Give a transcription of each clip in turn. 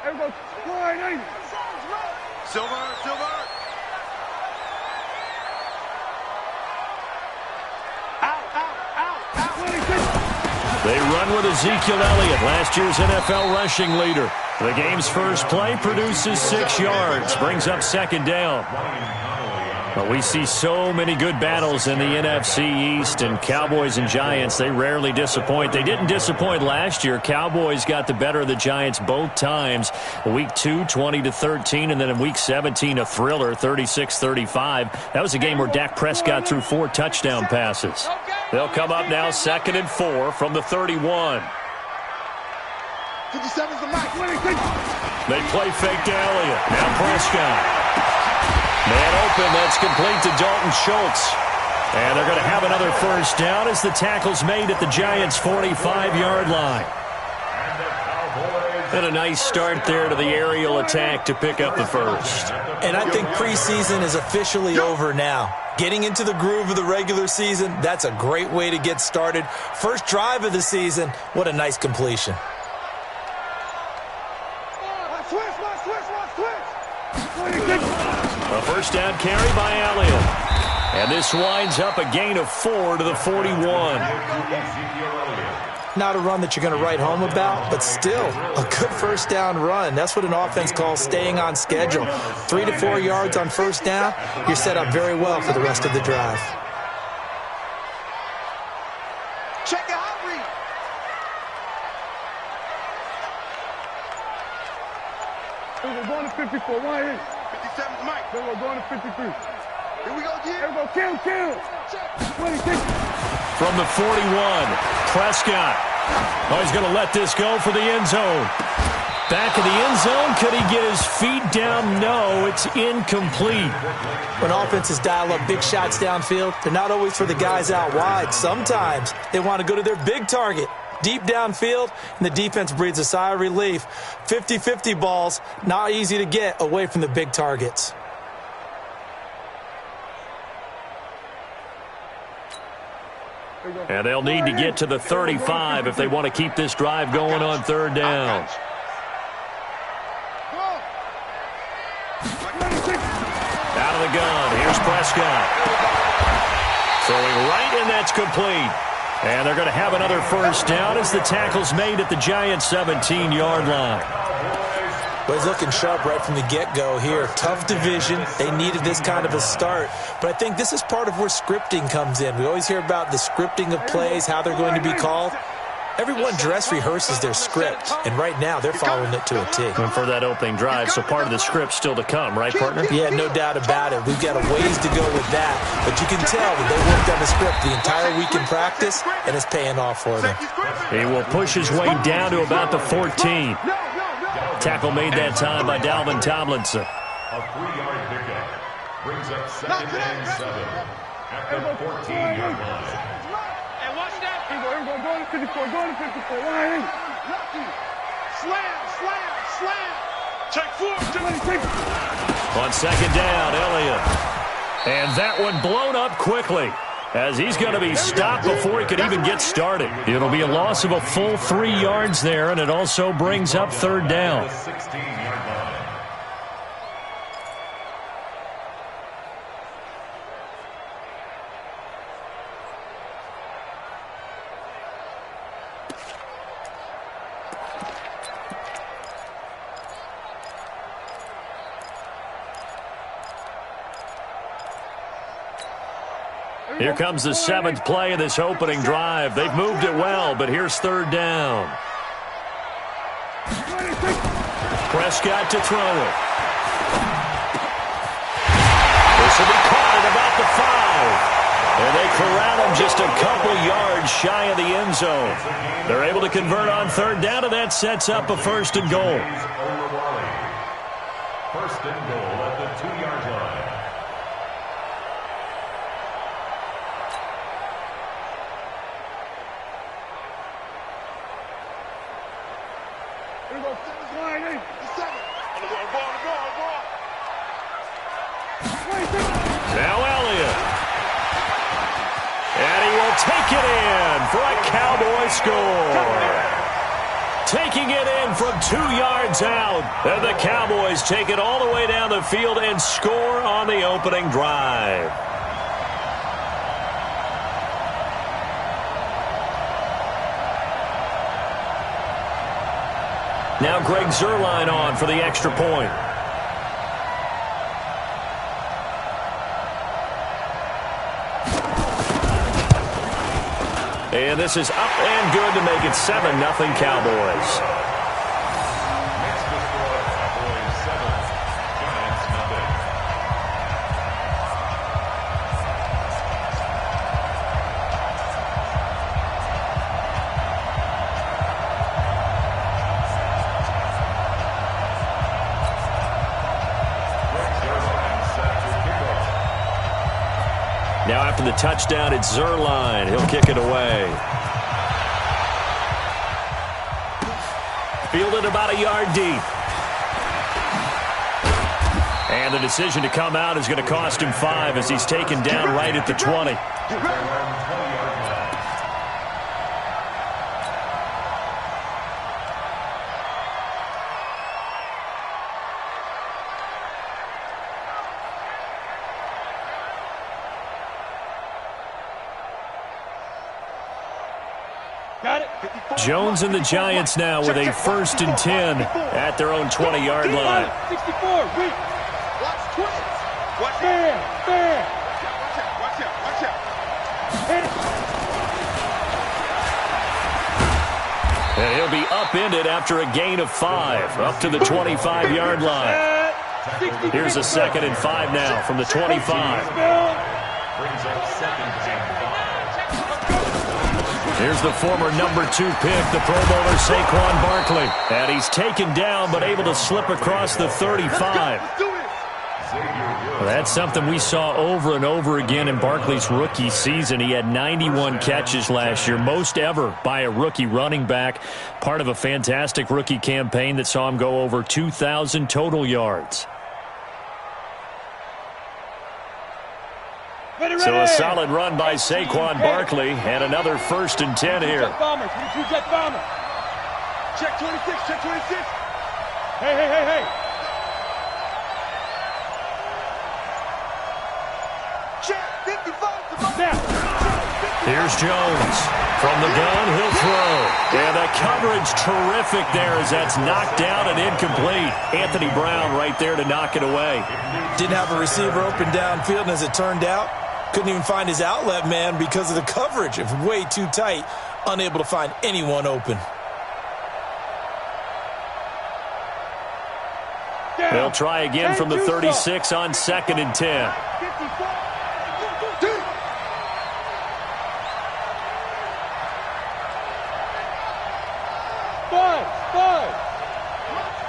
Silver. They run with Ezekiel Elliott, last year's NFL rushing leader. The game's first play produces 6 yards, brings up second down. Well, we see so many good battles in the NFC East, and Cowboys and Giants, they rarely disappoint. They didn't disappoint last year. Cowboys got the better of the Giants both times. Week 2, 20-13, and then in Week 17, a thriller, 36-35. That was a game where Dak Prescott threw 4 touchdown passes. They'll come up now 2nd and 4 from the 31. 57's the mic. They play fake to Elliott. Now Prescott. Man open, that's complete to Dalton Schultz. And they're going to have another first down as the tackle's made at the Giants' 45-yard line. And a nice start there to the aerial attack to pick up the first. And I think preseason is officially over now. Getting into the groove of the regular season, that's a great way to get started. First drive of the season, what a nice completion. A first down carry by Elliott. And this winds up a gain of 4 to the 41. Not a run that you're going to write home about, but still a good first down run. That's what an offense calls staying on schedule. 3 to 4 yards on first down, you're set up very well for the rest of the drive. Check it out, Reed. We're going to 54. Why is 57's Mike. Then we're going to 53. Here we go, G. Here we go. Kill. 26. From the 41, Prescott. Oh, he's going to let this go for the end zone. Back of the end zone. Could he get his feet down? No, it's incomplete. When offenses dial up big shots downfield, they're not always for the guys out wide. Sometimes they want to go to their big target. Deep downfield, and the defense breathes a sigh of relief. 50-50 balls, not easy to get away from the big targets. And they'll need to get to the 35 if they want to keep this drive going on third down. Out of the gun, here's Prescott. Throwing right, and that's complete. And they're going to have another first down as the tackle's made at the Giants' 17-yard line. But he's looking sharp right from the get-go here. Tough division. They needed this kind of a start. But I think this is part of where scripting comes in. We always hear about the scripting of plays, how they're going to be called. Everyone dress rehearses their script, and right now they're following it to a T. And for that opening drive, so part of the script still to come, right, partner? Yeah, no doubt about it. We've got a ways to go with that, but you can tell that they worked on the script the entire week in practice, and it's paying off for them. He will push his way down to about the 14. Tackle made that time by Dalvin Tomlinson. A 3-yard pickup brings up 2nd and 7 at the 14-yard line. Going to 54. Why is Slam. Check 4. On second down, Elliott. And that one blown up quickly as he's going to be stopped before he could even get started. It'll be a loss of a full 3 yards there, and it also brings up third down. 16-yard line. Here comes the 7th play of this opening drive. They've moved it well, but here's third down. Prescott to throw it. This will be caught at about the 5. And they corral him just a couple yards shy of the end zone. They're able to convert on third down, and that sets up a first and goal. First and goal at the 2-yard line. Now Elliott. And he will take it in for a Cowboy score. taking it in from 2 yards out. And the Cowboys take it all the way down the field and score on the opening drive. Now Greg Zuerlein on for the extra point. And this is up and good to make it 7-0 Cowboys. Next to score, Cowboys 7, Giants 0. Now after the touchdown, it's Zuerlein. He'll kick it away. Fielded about a yard deep. And the decision to come out is going to cost him 5 as he's taken down right at the 20. Jones and the Giants now with a 1st and 10 at their own 20-yard line. 64, wait. Watch twins. Watch Fair. Watch out. And he'll be upended after a gain of 5, up to the 25-yard line. Here's a 2nd and 5 now from the 25. Brings up 2nd and 5. Here's the former number 2 pick, the Pro Bowler Saquon Barkley. And he's taken down but able to slip across the 35. Well, that's something we saw over and over again in Barkley's rookie season. He had 91 catches last year, most ever by a rookie running back. Part of a fantastic rookie campaign that saw him go over 2,000 total yards. So a solid run by Saquon Barkley and another 1st and 10 here. Check 26. Hey. Check 55. Here's Jones. From the gun, he'll throw. And the coverage terrific there as that's knocked down and incomplete. Anthony Brown right there to knock it away. Didn't have a receiver open downfield, and as it turned out, couldn't even find his outlet man because of the coverage. It was way too tight, unable to find anyone open. They'll try again from the 36 on 2nd and 10.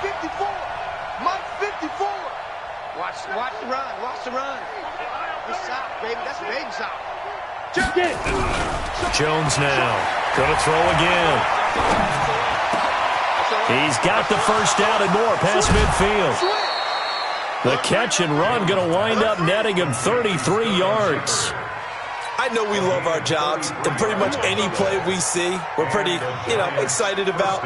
54. Mike 54. Watch the run. It's south, baby. That's baby south. Jones now. Gonna throw again. He's got the 1st down and more past midfield. The catch and run gonna wind up netting him 33 yards. I know we love our jobs, and pretty much any play we see, we're pretty, excited about.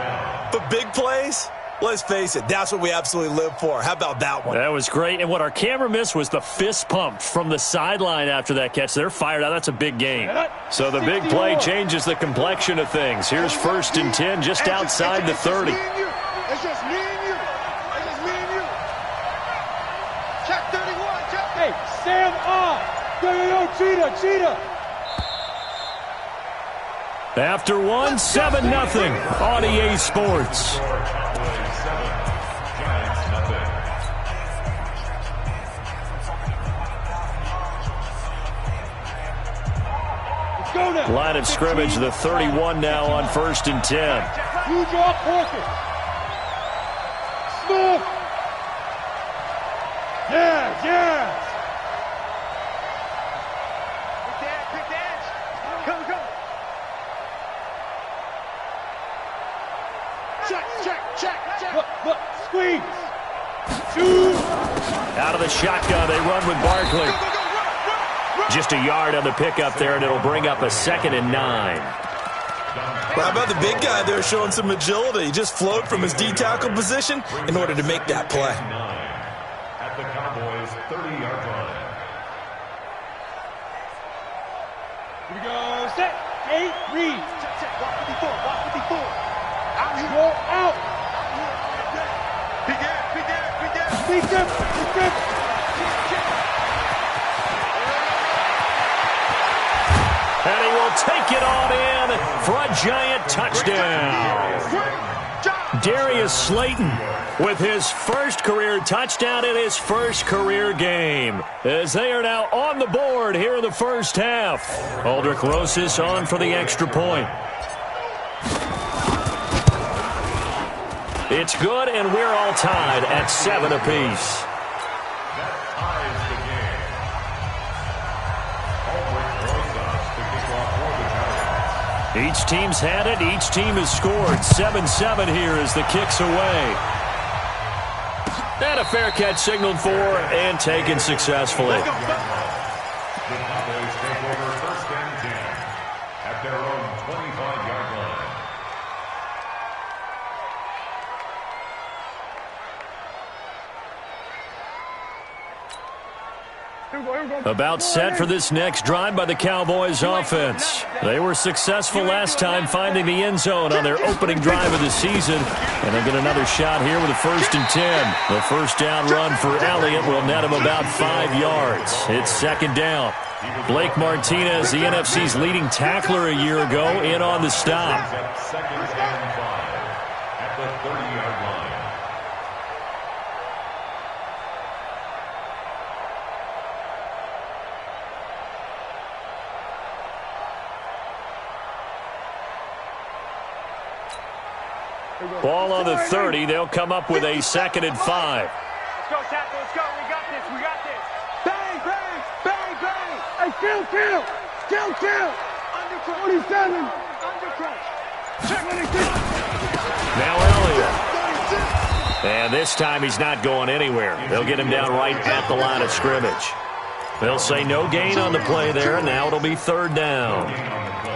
But big plays, let's face it, that's what we absolutely live for. How about that one? That was great. And what our camera missed was the fist pump from the sideline after that catch. They're fired out. That's a big game. So the big play changes the complexion of things. Here's 1st and 10 just outside the 30. It's just me and you. Check 31. Check. Hey, Sam off. Yo, cheetah. After 1, 7-0 on EA Sports. Cowboys 7, Giants 0. Line of scrimmage, the 31 now on 1st and 10. Huge off Hawkins. Smith. Yeah. Quick dance. Come. Check. Look, squeeze. Shoot. Out of the shotgun, they run with Barkley. Run. Just a yard on the pickup there, and it'll bring up a 2nd and 9. Well, how about the big guy there showing some agility? He just float from his D-tackle position in order to make that play. At the Cowboys' 30-yard line. Here we go. Set. 8. Read. Check. Walk 54. Walk 54. Out here. Roll out. Big air. Big air. Big air. Beat them. Beat them. And he will take it on in for a giant touchdown. Darius Slayton with his first career touchdown in his first career game, as they are now on the board here in the first half. Aldrich Rosas on for the extra point. It's good, and we're all tied at 7 apiece. That ties the game. Aldrich Rosas to kick off for the Giants. Each team's had it. Each team has scored. 7-7 here as the kick's away. And a fair catch signaled for and taken successfully. The Cowboys take over 1st and 10 at their own 25-yard line. About set for this next drive by the Cowboys offense. They were successful last time finding the end zone on their opening drive of the season. And they'll get another shot here with a 1st and 10. The first down run for Elliott will net him about 5 yards. It's 2nd down. Blake Martinez, the NFC's leading tackler a year ago, in on the stop. 2nd and 5 at the 30-yard line. Ball on the 30. They'll come up with a 2nd and 5. Let's go, tackle. Let's go. We got this. We got this. Bang, bang, bang, bang. Hey, kill. Undercrunch. 47. Undercrunch. Check 26. Now Elliott. And this time he's not going anywhere. They'll get him down right at the line of scrimmage. They'll say no gain on the play there, and now it'll be 3rd down.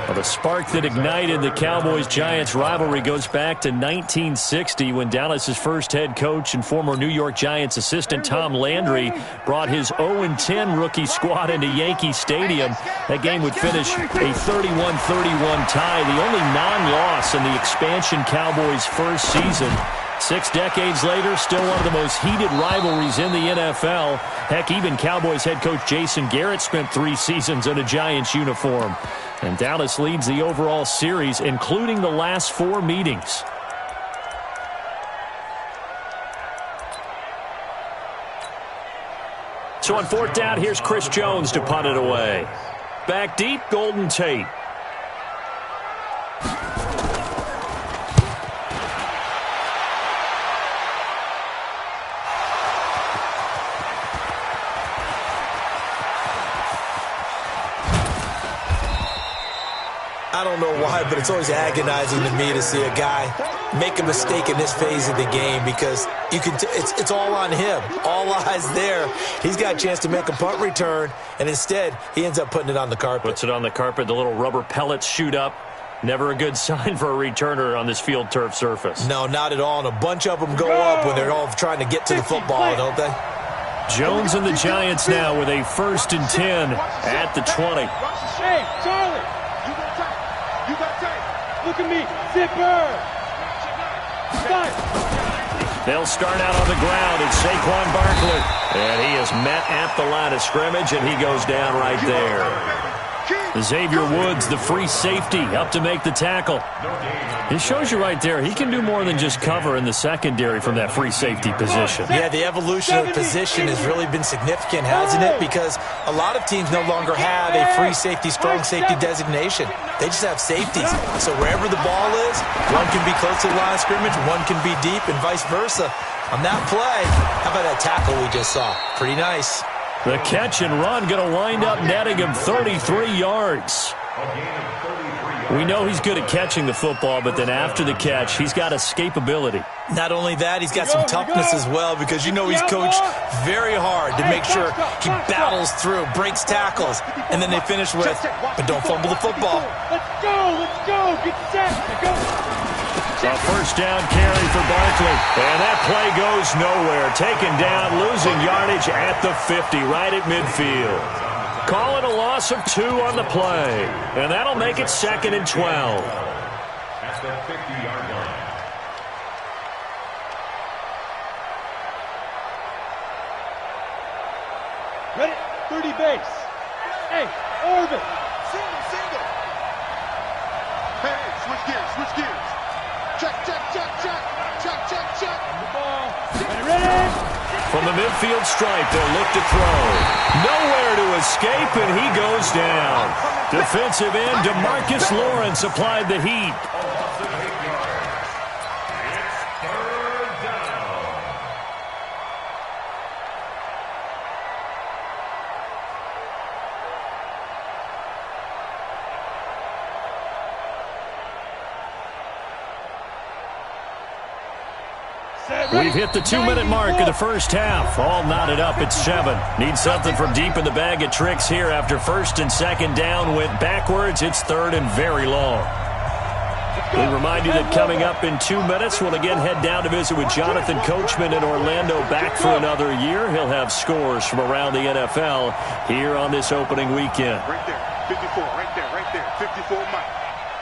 Well, the spark that ignited the Cowboys-Giants rivalry goes back to 1960 when Dallas's first head coach and former New York Giants assistant Tom Landry brought his 0-10 rookie squad into Yankee Stadium. That game would finish a 31-31 tie, the only non-loss in the expansion Cowboys' first season. 6 decades later, still one of the most heated rivalries in the NFL. Heck, even Cowboys head coach Jason Garrett spent 3 seasons in a Giants uniform. And Dallas leads the overall series, including the last 4 meetings. So on 4th down, here's Chris Jones to punt it away. Back deep, Golden Tate. I don't know why, but it's always agonizing to me to see a guy make a mistake in this phase of the game because you can it's all on him. All eyes there. He's got a chance to make a punt return, and instead he ends up putting it on the carpet. Puts it on the carpet. The little rubber pellets shoot up. Never a good sign for a returner on this field turf surface. No, not at all. And a bunch of them go up when they're all trying to get to the football, don't they? Jones and the Giants now with a 1st and 10 at the 20. Hey, Charlie. You got tight. Look at me. Zipper. Stop. They'll start out on the ground. It's Saquon Barkley. And he is met at the line of scrimmage, and he goes down right there. Xavier Woods, the free safety, up to make the tackle. It shows you right there, he can do more than just cover in the secondary from that free safety position. Yeah, the evolution of position has really been significant, hasn't it? Because a lot of teams no longer have a free safety, strong safety designation. They just have safeties. So wherever the ball is, one can be close to the line of scrimmage, one can be deep, and vice versa. On that play, how about that tackle we just saw? Pretty nice. The catch and run going to wind up netting him 33 yards. We know he's good at catching the football, but then after the catch, he's got escapability. Not only that, he's got some toughness as well, because you know he's coached very hard to make sure he battles through, breaks tackles, and then they finish with, but don't fumble the football. Let's go, get set, go. A first down carry for Barkley, and that play goes nowhere. Taken down, losing yardage at the 50, right at midfield. Call it a loss of 2 on the play, and that'll make it 2nd and 12. At the 50-yard line. Ready, 30 base. Hey, Orvin. Single. Hey, switch gears. Check. The ball. Ready? From the midfield stripe, they'll look to throw. Nowhere to escape, and he goes down. Defensive end DeMarcus Lawrence applied the heat. It's 3rd down. We've hit the 2-minute mark of the first half. All knotted up at 7. Need something from deep in the bag of tricks here after 1st and 2nd down went backwards. It's 3rd and very long. We remind you that coming up in 2 minutes, we'll again head down to visit with Jonathan Coachman in Orlando, back for another year. He'll have scores from around the NFL here on this opening weekend. Right there, 54, right there, 54 Mike.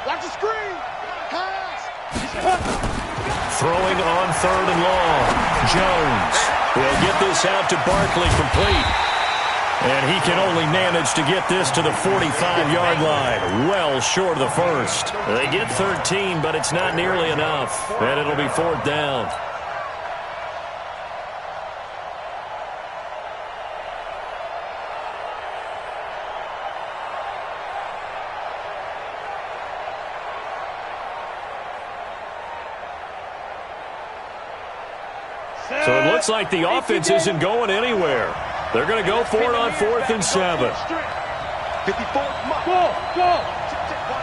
Watch the screen. Pass. Throwing on 3rd and long. Jones will get this out to Barkley complete. And he can only manage to get this to the 45-yard line. Well short of the first. They get 13, but it's not nearly enough. And it'll be 4th down. So it looks like the offense isn't going anywhere. They're going to go for it on 4th and 7. 54, come on. Go. Check, block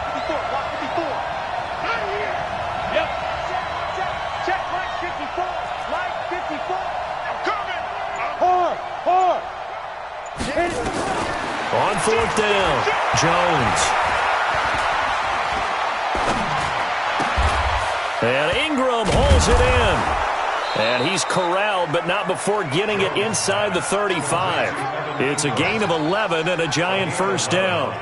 54. Right here. Yep. Check, right 54. I'm coming. Hard. Hit it. On 4th down, Jones. And Ingram holds it in. And he's corralled, but not before getting it inside the 35. It's a gain of 11 and a giant first down.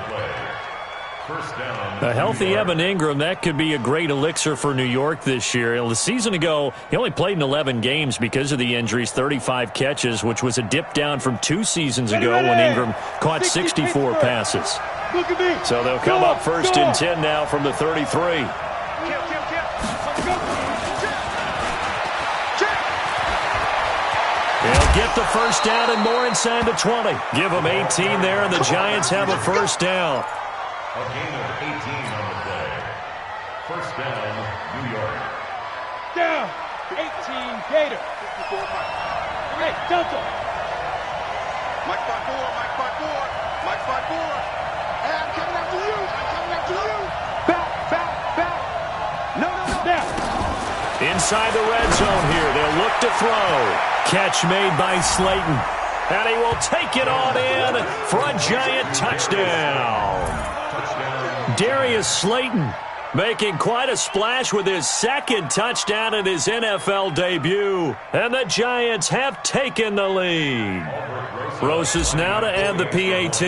A healthy Evan Ingram, that could be a great elixir for New York this year. A season ago, he only played in 11 games because of the injuries, 35 catches, which was a dip down from 2 seasons ago when Ingram caught 64 passes. So they'll come up 1st and 10 now from the 33. They'll get the first down and more inside the 20. Give them 18 there, and the Giants have a first down. A gain of 18 on the play. First down, New York. Down. 18 Gator. 54 Mike. Hey, Delta. Mike 5-4. Hey, I'm coming after you. Back. No. Now. Inside the red zone here. They'll look to throw. Catch made by Slayton. And he will take it on in for a giant touchdown. Darius Slayton making quite a splash with his 2nd touchdown in his NFL debut. And the Giants have taken the lead. Rosas now to add the PAT.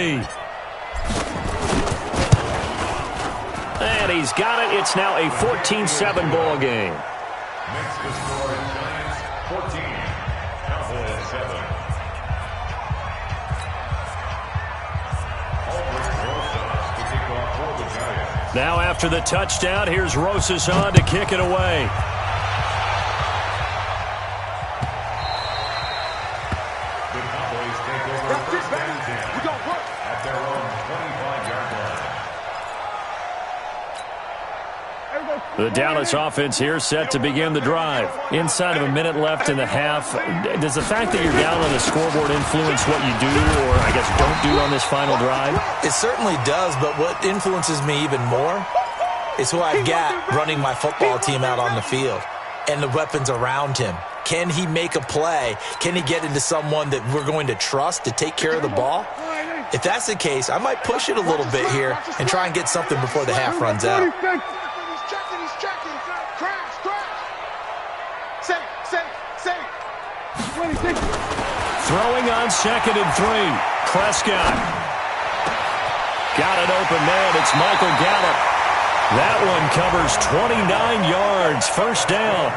And he's got it. It's now a 14-7 ball game. Makes the score Giants 14, Cowboys 7. To kick off for the Giants. Now after the touchdown, here's Rosas on to kick it away. The Cowboys take over first and 10. We gon' work. At their own 25-yard line. The Dallas offense here set to begin the drive. Inside of a minute left in the half. Does the fact that you're down on the scoreboard influence what you do, or I guess don't do on this final drive? It certainly does, but what influences me even more is who I've got running my football team out on the field and the weapons around him. Can he make a play? Can he get into someone that we're going to trust to take care of the ball? If that's the case, I might push it a little bit here and try and get something before the half runs out. He's checking. Crash. Safe. Throwing on 2nd and 3. Prescott. Got an open man. It's Michael Gallup. That one covers 29 yards. First down.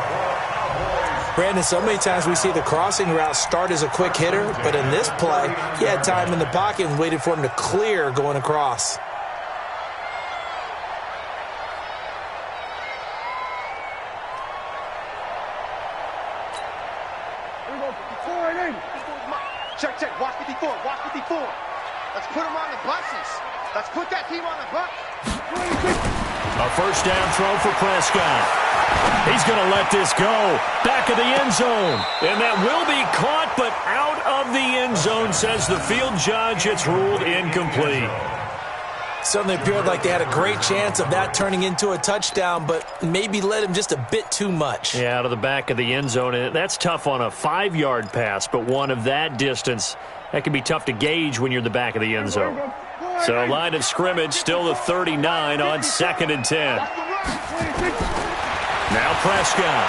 Brandon, so many times we see the crossing route start as a quick hitter, but in this play, he had time in the pocket and waited for him to clear going across. Check. Watch 54. Let's put him on the buses. Let's put that team on the bus. A first down throw for Prescott. He's going to let this go. Back of the end zone. And that will be caught, but out of the end zone, says the field judge. It's ruled incomplete. Certainly appeared like they had a great chance of that turning into a touchdown, but maybe led him just a bit too much. Yeah, out of the back of the end zone. And that's tough on a 5-yard pass, but one of that distance, that can be tough to gauge when you're in the back of the end zone. So line of scrimmage still the 39 on 2nd and 10. Now Prescott.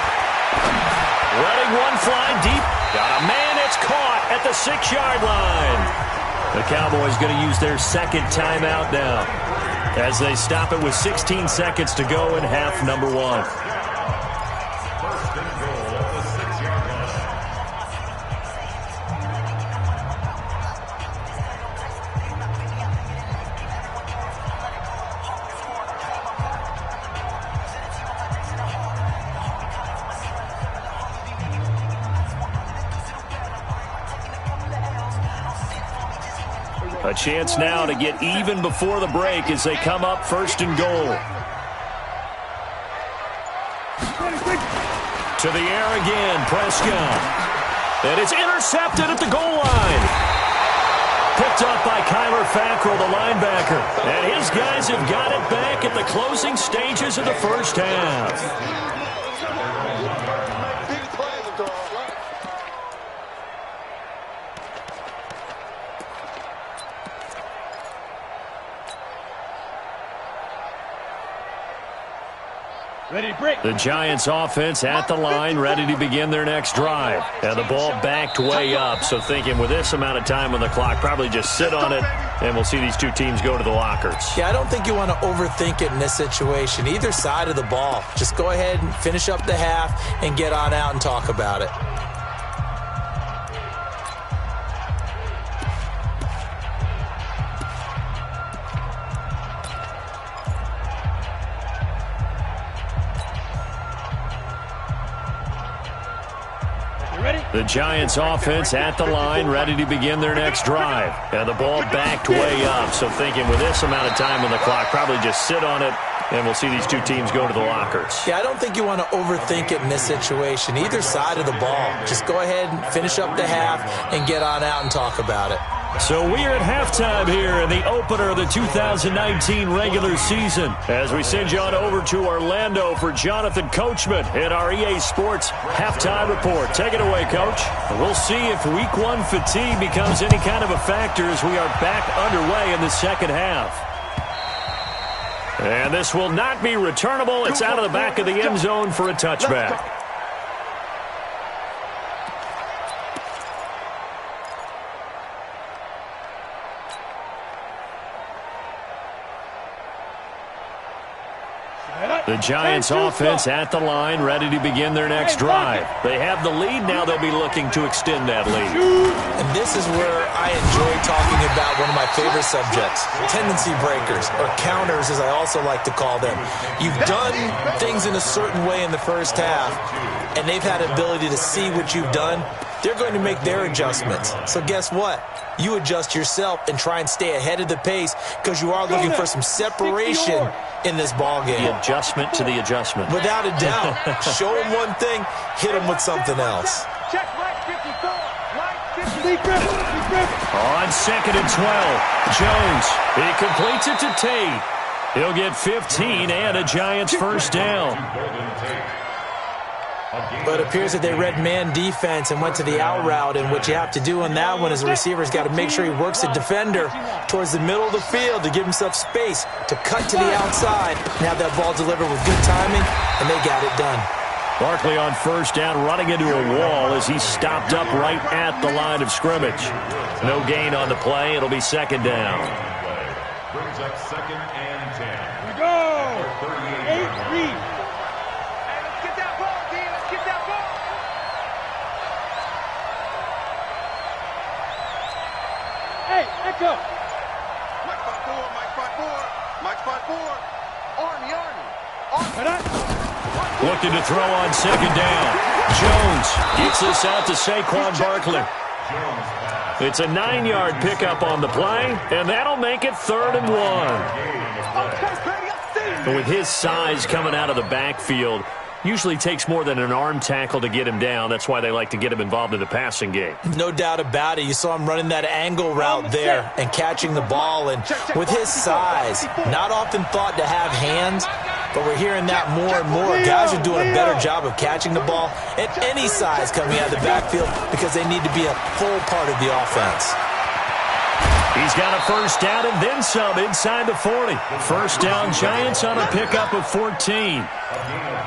Letting one fly deep. Got a man. It's caught at the 6-yard line. The Cowboys going to use their second timeout now as they stop it with 16 seconds to go in half number 1. First and goal at the 6-yard line. A chance now to get even before the break as they come up 1st and goal. To the air again, Prescott. And it's intercepted at the goal line. Picked up by Kyler Fackrell, the linebacker. And his guys have got it back at the closing stages of the first half. The Giants offense at the line, ready to begin their next drive. And the ball backed way up, so thinking with this amount of time on the clock, probably just sit on it, and we'll see these two teams go to the lockers. Yeah, I don't think you want to overthink it in this situation. Either side of the ball. Just go ahead and finish up the half and get on out and talk about it. The Giants offense at the line, ready to begin their next drive. And the ball backed way up, so thinking with this amount of time on the clock, probably just sit on it, and we'll see these two teams go to the lockers. Yeah, I don't think you want to overthink it in this situation. Either side of the ball. Just go ahead and finish up the half and get on out and talk about it. So we are at halftime here in the opener of the 2019 regular season as we send you on over to Orlando for Jonathan Coachman in our EA Sports halftime report. Take it away, Coach. We'll see if Week 1 fatigue becomes any kind of a factor as we are back underway in the second half. And this will not be returnable. It's out of the back of the end zone for a touchback. The Giants offense at the line, ready to begin their next drive. They have the lead. Now they'll be looking to extend that lead. And this is where I enjoy talking about one of my favorite subjects, tendency breakers, or counters as I also like to call them. You've done things in a certain way in the first half, and they've had the ability to see what you've done. They're going to make their adjustments. So guess what? You adjust yourself and try and stay ahead of the pace because you are looking for some separation in this ball game. The adjustment to the adjustment. Without a doubt. Show them one thing, hit them with something else. Check right 54. Right 54. On 2nd and 12, Jones. He completes it to Tate. He'll get 15 and a Giants first down. But it appears that they read man defense and went to the out route, and what you have to do on that one is the receiver's got to make sure he works the defender towards the middle of the field to give himself space to cut to the outside and have that ball delivered with good timing, and they got it done. Barkley on first down, running into a wall as he stopped up right at the line of scrimmage. No gain on the play. It'll be second down. Brings up second and 10. Here we go. 8-3. Hey, echo. Mike front four, Mike front four, Mike front four. Army. Looking to throw on second down. Jones gets this out to Saquon Barkley. It's a 9-yard pickup on the play, and that'll make it 3rd and 1. But with his size coming out of the backfield, usually takes more than an arm tackle to get him down. That's why they like to get him involved in the passing game. No doubt about it. You saw him running that angle route there and catching the ball. And with his size, not often thought to have hands, but we're hearing that more and more. Guys are doing a better job of catching the ball at any size coming out of the backfield because they need to be a full part of the offense. He's got a first down and then some inside the 40. First down, Giants on a pickup of 14.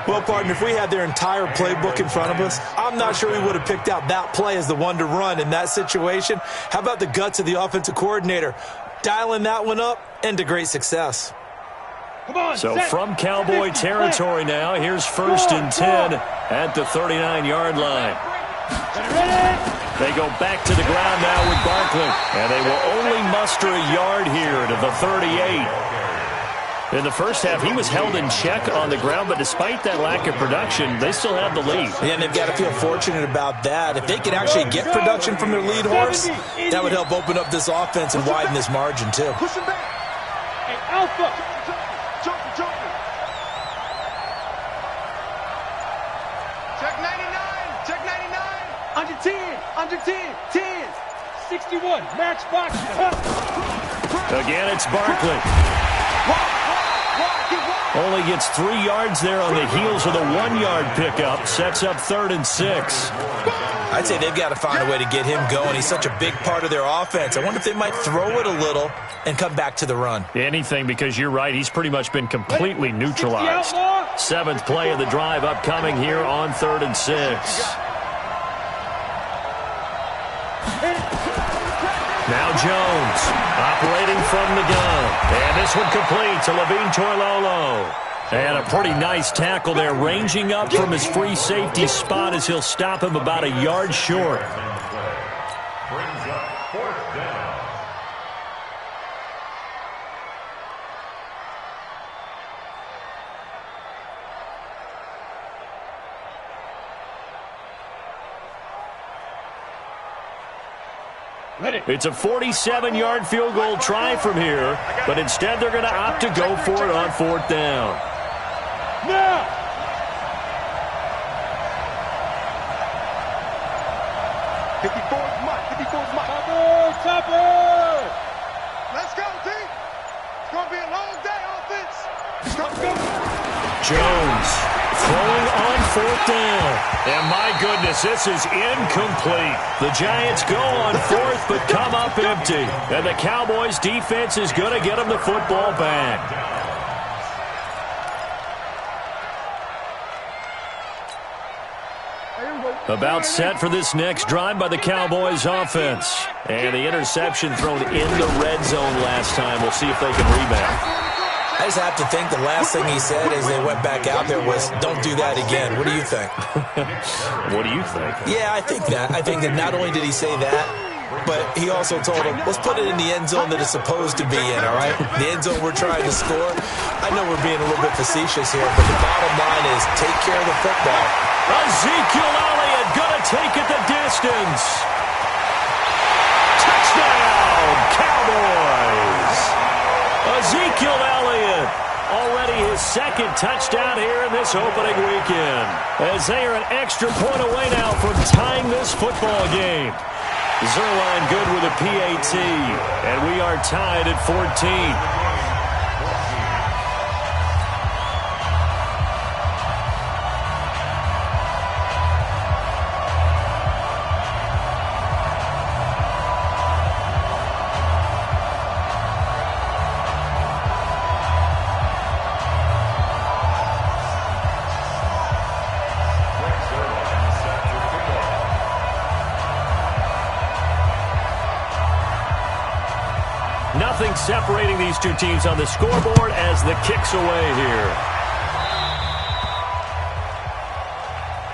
Well, partner, if we had their entire playbook in front of us, I'm not sure we would have picked out that play as the one to run in that situation. How about the guts of the offensive coordinator? Dialing that one up into great success. So from Cowboy territory now, here's 1st and 10 at the 39-yard line. They go back to the ground now with Barkley, and they will only muster a yard here to the 38. In the first half, he was held in check on the ground, but despite that lack of production, they still have the lead. Yeah, and they've got to feel fortunate about that. If they could actually get production from their lead horse, that would help open up this offense and widen this margin, too. Push him back. Hey, Alpha. Jumping. Check 99. Check 99. Under 10. 10. 61. Matchbox. Again, it's Barkley. Only gets 3 yards there on the heels of the 1-yard pickup. Sets up 3rd and 6. I'd say they've got to find a way to get him going. He's such a big part of their offense. I wonder if they might throw it a little and come back to the run. Anything, because you're right. He's pretty much been completely neutralized. 7th play of the drive upcoming here on 3rd and 6. Now Jones operating from the gun. And this one complete to Levine Toilolo. And a pretty nice tackle there, ranging up from his free safety spot as he'll stop him about a yard short. Brings up 4th down. It's a 47-yard field goal try from here, but instead they're going to opt to go for it on 4th down. Now. 54's Mike. Topper. Let's go, T. It's going to be a long day, offense. Let's go. Jones throwing on 4th down. And my goodness, this is incomplete. The Giants go on 4th but come up empty. And the Cowboys defense is going to get them the football back. About set for this next drive by the Cowboys offense. And the interception thrown in the red zone last time. We'll see if they can rebound. I just have to think the last thing he said as they went back out there was, don't do that again. What do you think? What do you think? Yeah, I think that. I think that not only did he say that, but he also told him, let's put it in the end zone that it's supposed to be in, all right? The end zone we're trying to score. I know we're being a little bit facetious here, but the bottom line is take care of the football. Ezekiel Elliott going to take it the distance. Touchdown, Cowboys. Ezekiel Elliott, already his 2nd touchdown here in this opening weekend, as they are an extra point away now from tying this football game. Zerline good with a PAT, and we are tied at 14. Nothing separating these two teams on the scoreboard as the kick's away here.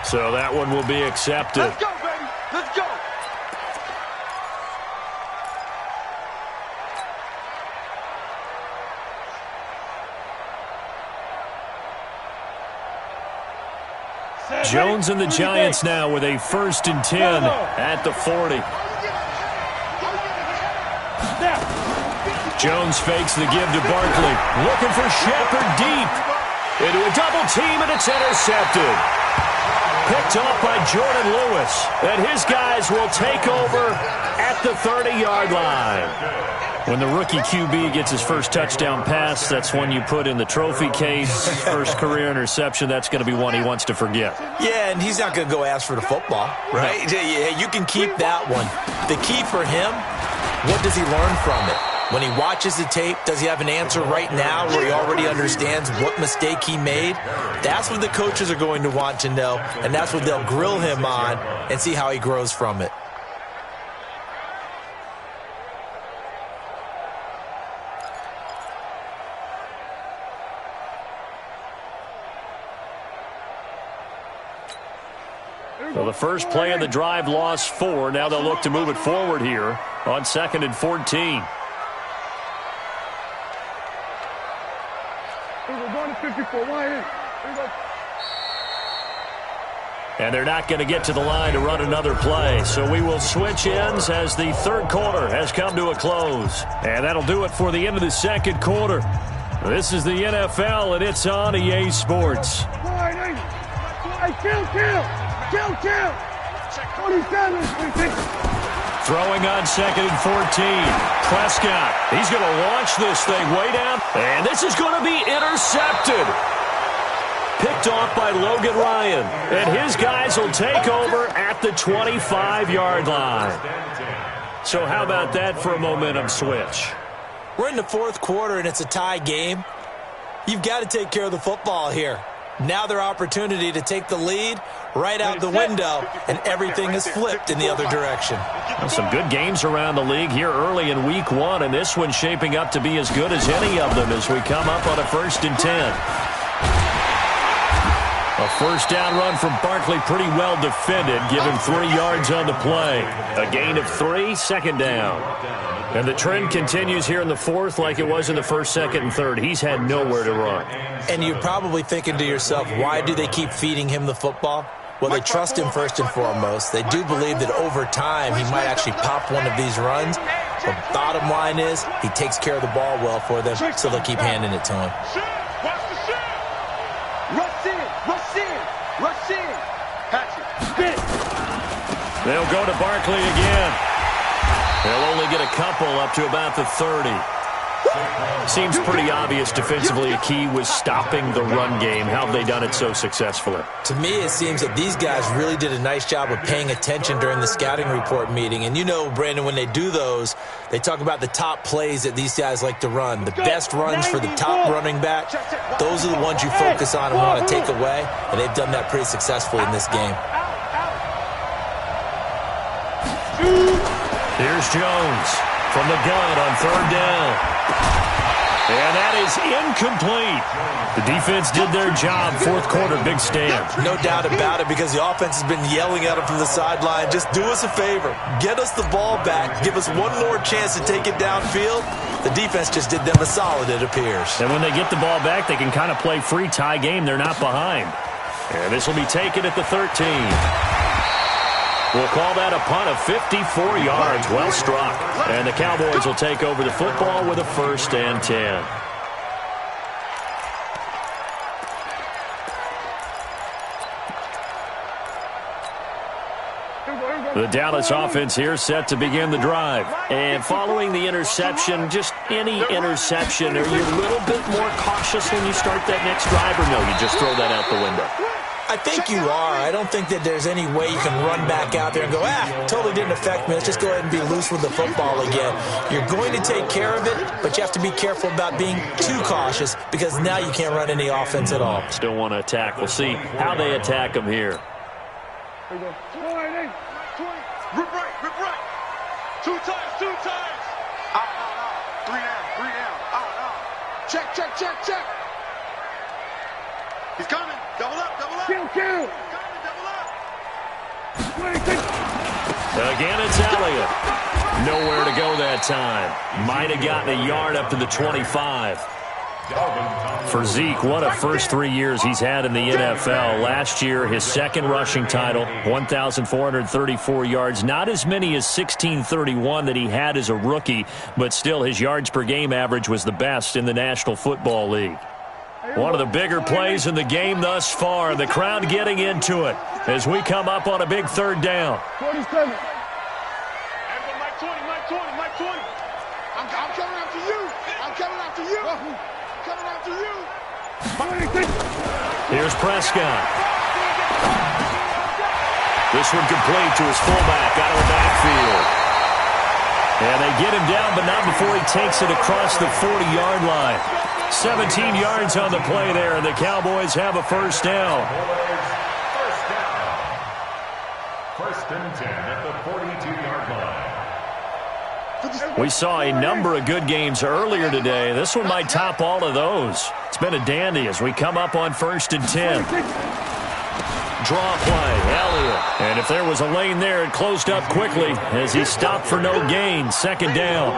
So that one will be accepted. Let's go, baby. Let's go. Jones and the Giants now with a 1st and 10 at the 40. Jones fakes the give to Barkley. Looking for Shepard deep. Into a double team, and it's intercepted. Picked off by Jordan Lewis. And his guys will take over at the 30-yard line. When the rookie QB gets his first touchdown pass, that's one you put in the trophy case. First career interception, that's going to be one he wants to forget. Yeah, and he's not going to go ask for the football, right? Yeah, you can keep that one. The key for him, what does he learn from it? When he watches the tape, does he have an answer right now where he already understands what mistake he made? That's what the coaches are going to want to know, and that's what they'll grill him on and see how he grows from it. So the first play of the drive lost 4. Now they'll look to move it forward here on 2nd and 14. And they're not going to get to the line to run another play. So we will switch ends as the third quarter has come to a close. And that'll do it for the end of the second quarter. This is the NFL, and it's on EA Sports. Kill. 27. Throwing on 2nd and 14. Prescott, he's going to launch this thing way down. And this is going to be intercepted. Picked off by Logan Ryan. And his guys will take over at the 25-yard line. So how about that for a momentum switch? We're in the fourth quarter, and it's a tie game. You've got to take care of the football here. Now their opportunity to take the lead right out the window, and everything is flipped in the other direction. Well, some good games around the league here early in week 1, and this one's shaping up to be as good as any of them as we come up on a 1st and 10. A first down run from Barkley, pretty well defended. Give him 3 yards on the play. A gain of 3, 2nd down. And the trend continues here in the 4th like it was in the 1st, 2nd, and 3rd. He's had nowhere to run. And you're probably thinking to yourself, why do they keep feeding him the football? Well, they trust him first and foremost. They do believe that over time he might actually pop one of these runs. The bottom line is he takes care of the ball well for them, so they'll keep handing it to him. Rush in. Patrick. They'll go to Barkley again. They'll only get a couple up to about the 30. Seems pretty obvious defensively a key was stopping the run game. How have they done it so successfully? To me, it seems that these guys really did a nice job of paying attention during the scouting report meeting. And you know, Brandon, when they do those, they talk about the top plays that these guys like to run. The best runs for the top running back, those are the ones you focus on and want to take away. And they've done that pretty successfully in this game. Here's Jones from the gun on 3rd down. And that is incomplete. The defense did their job. 4th quarter, big stand. No doubt about it, because the offense has been yelling at them from the sideline. Just do us a favor. Get us the ball back. Give us one more chance to take it downfield. The defense just did them a solid, it appears. And when they get the ball back, they can kind of play free tie game. They're not behind. And this will be taken at the 13. We'll call that a punt of 54 yards. Well struck. And the Cowboys will take over the football with a 1st and 10. The Dallas offense here set to begin the drive. And following the interception, just any interception, are you a little bit more cautious when you start that next drive, or no, you just throw that out the window? I think you are. I don't think that there's any way you can run back out there and go, totally didn't affect me. Let's just go ahead and be loose with the football again. You're going to take care of it, but you have to be careful about being too cautious, because now you can't run any offense at all. Still want to attack. We'll see how they attack them here. Rip right. 2 times. Three down. Out. Check. He's coming. Double up. Kill. He's coming, double up. Again, it's Elliott. Nowhere to go that time. Might have gotten a yard up to the 25. For Zeke, what a first 3 years he's had in the NFL. Last year, his second rushing title, 1,434 yards. Not as many as 1,631 that he had as a rookie, but still his yards per game average was the best in the National Football League. One of the bigger plays in the game thus far. The crowd getting into it as we come up on a big third down. 47. Mike 20. I'm coming after you. Here's Prescott. This one complete to his fullback out of the backfield. And they get him down, but not before he takes it across the 40-yard line. 17 yards on the play there, and the Cowboys have a first down. First and 10 at the 42-yard line. We saw a number of good games earlier today. This one might top all of those. It's been a dandy as we come up on first and 10. Draw play, Elliott. And if there was a lane there, it closed up quickly as he stopped for no gain. Second down.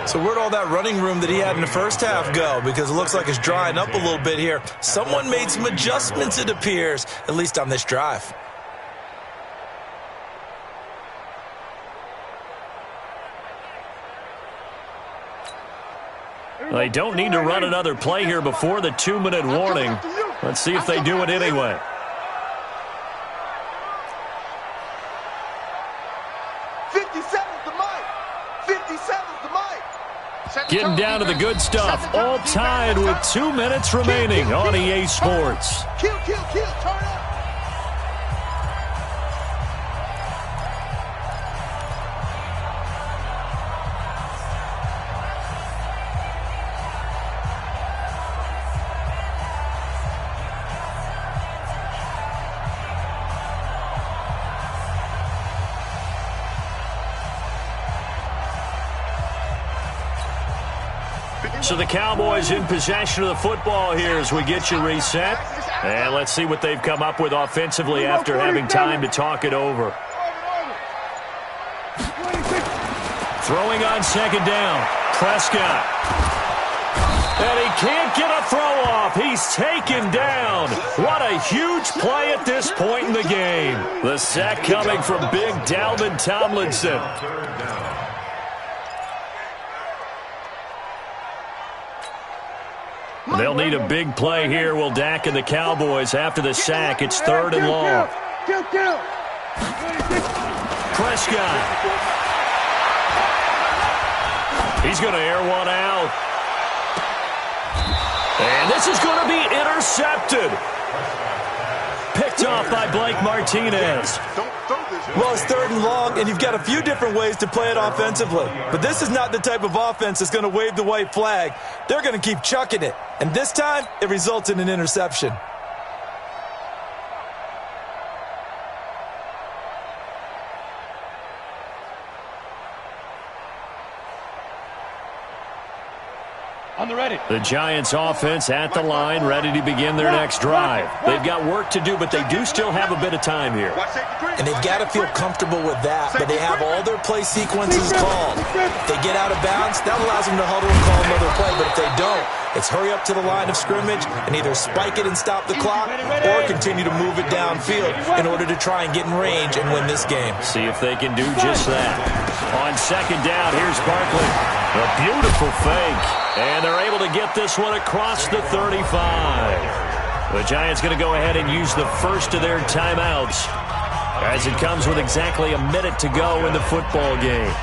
So where'd all that running room that he had in the first half go? Because it looks like it's drying up a little bit here. Someone made some adjustments, it appears, at least on this drive. They don't need to run another play here before the 2-minute warning. Let's see if they do it anyway. Getting down to the good stuff. All tied with 2 minutes remaining on EA Sports. Kill. Turn up. So the Cowboys in possession of the football here as we get you reset. And let's see what they've come up with offensively after having time to talk it over. Throwing on second down. Prescott. And he can't get a throw off. He's taken down. What a huge play at this point in the game. The sack coming from big Dalvin Tomlinson. They'll need a big play here, will Dak and the Cowboys. After the sack, it's third and long. Prescott. He's going to air one out. And this is going to be intercepted. Picked off by Blake Martinez. Well, it's third and long, and you've got a few different ways to play it offensively. But this is not the type of offense that's going to wave the white flag. They're going to keep chucking it. And this time, it results in an interception. On the ready. The Giants offense at the line, ready to begin their next drive. They've got work to do, but they do still have a bit of time here. And they've got to feel comfortable with that, but they have all their play sequences called. If they get out of bounds, that allows them to huddle and call another play, but if they don't, it's hurry up to the line of scrimmage and either spike it and stop the clock or continue to move it downfield in order to try and get in range and win this game. See if they can do just that. On second down, here's Barkley. A beautiful fake. And they're able to get this one across the 35. The Giants going to go ahead and use the first of their timeouts as it comes with exactly a minute to go in the football game.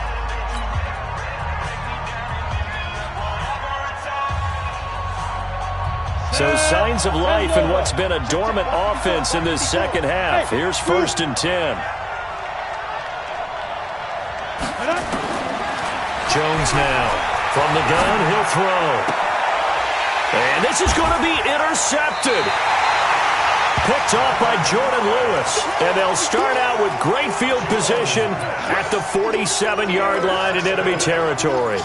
So signs of life in what's been a dormant offense in this second half. Here's first and 10. Jones now. From the gun, he'll throw. And this is going to be intercepted. Picked off by Jordan Lewis. And they'll start out with great field position at the 47-yard line in enemy territory.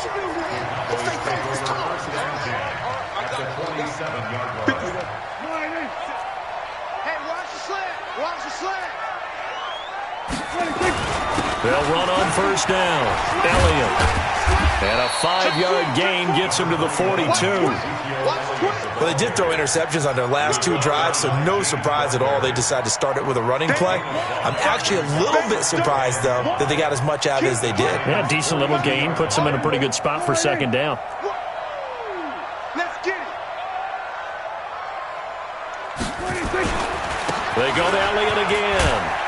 They'll run on first down. Elliott. And a 5-yard gain gets him to the 42. Well, they did throw interceptions on their last 2 drives, so no surprise at all they decided to start it with a running play. I'm actually a little bit surprised, though, that they got as much out as they did. Yeah, decent little gain. Puts them in a pretty good spot for second down. Let's get it. They go to Elliott again.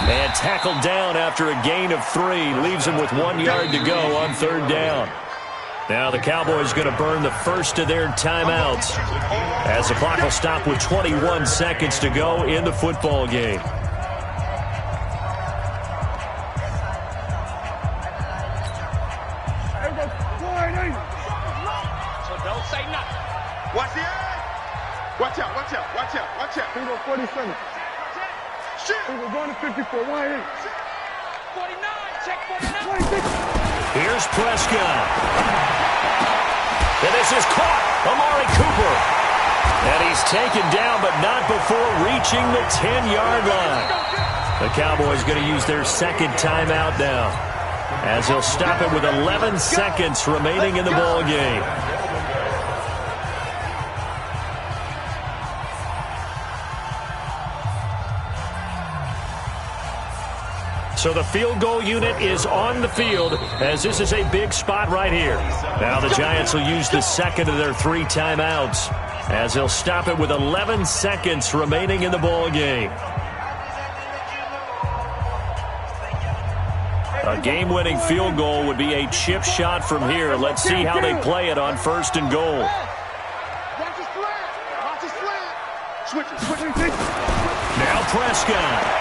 And tackled down after a gain of 3. Leaves him with 1 yard to go on third down. Now the Cowboys going to burn the first of their timeouts as the clock will stop with 21 seconds to go in the football game. So don't say nothing. Watch the eye. Watch out, watch out, watch out, watch out. Here we go, 47. Shit. Here we go, going to 54. 1-8. 49, check 49. 26. Here's Prescott. And this is caught. Amari Cooper. And he's taken down, but not before reaching the 10-yard line. The Cowboys going to use their second timeout now, as they'll stop it with 11 seconds remaining in the ball game. So the field goal unit is on the field, as this is a big spot right here. Now the Giants will use the second of their 3 timeouts, as they'll stop it with 11 seconds remaining in the ball game. A game-winning field goal would be a chip shot from here. Let's see how they play it on first and goal. Watch his flat. Watch his flat. Switch it, switch it. Now Prescott.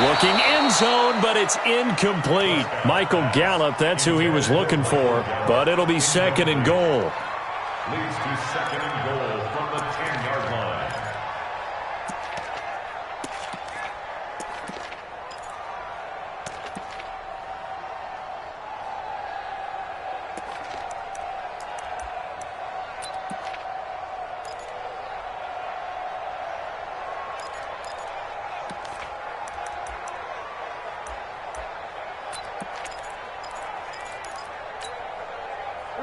Looking end zone, but it's incomplete. Michael Gallup, that's who he was looking for, but it'll be second and goal. Leads to second and goal from the 10-yard line.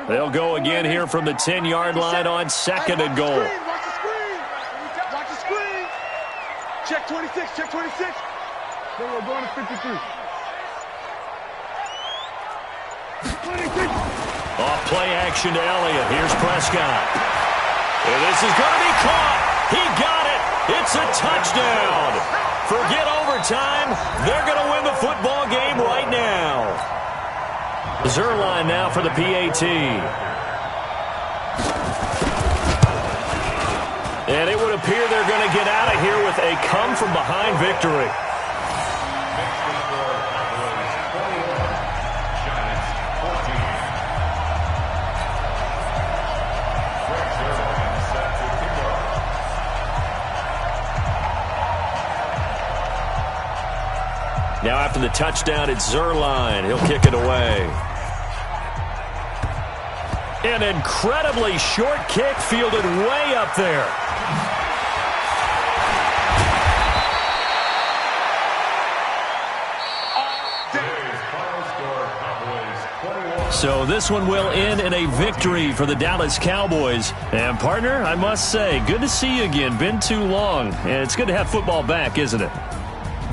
They'll go again here from the 10-yard line on second and goal. Watch the screen. Watch the screen. Check 26. Check 26. Then we're going to 53. 26. Off play action to Elliott. Here's Prescott. And this is going to be caught. He got it. It's a touchdown. Forget overtime. They're going to win the football game right now. Zerline now for the PAT. And it would appear they're going to get out of here with a come-from-behind victory. Now after the touchdown, it's Zerline. He'll kick it away. An incredibly short kick fielded way up there. So this one will end in a victory for the Dallas Cowboys. And partner, I must say, good to see you again. Been too long. And it's good to have football back, isn't it?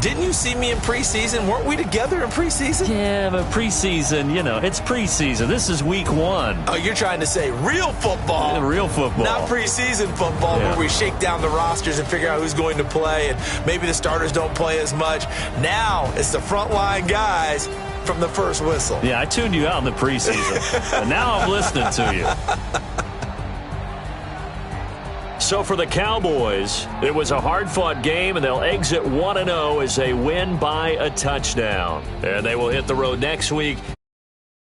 Didn't you see me in preseason? Weren't we together in preseason? Yeah, but preseason, you know, it's preseason. This is week 1. Oh, you're trying to say real football. Yeah, real football. Not preseason football, yeah, where we shake down the rosters and figure out who's going to play, and maybe the starters don't play as much. Now it's the frontline guys from the first whistle. Yeah, I tuned you out in the preseason. And now I'm listening to you. So for the Cowboys, it was a hard-fought game, and they'll exit 1-0 as they win by a touchdown. And they will hit the road next week.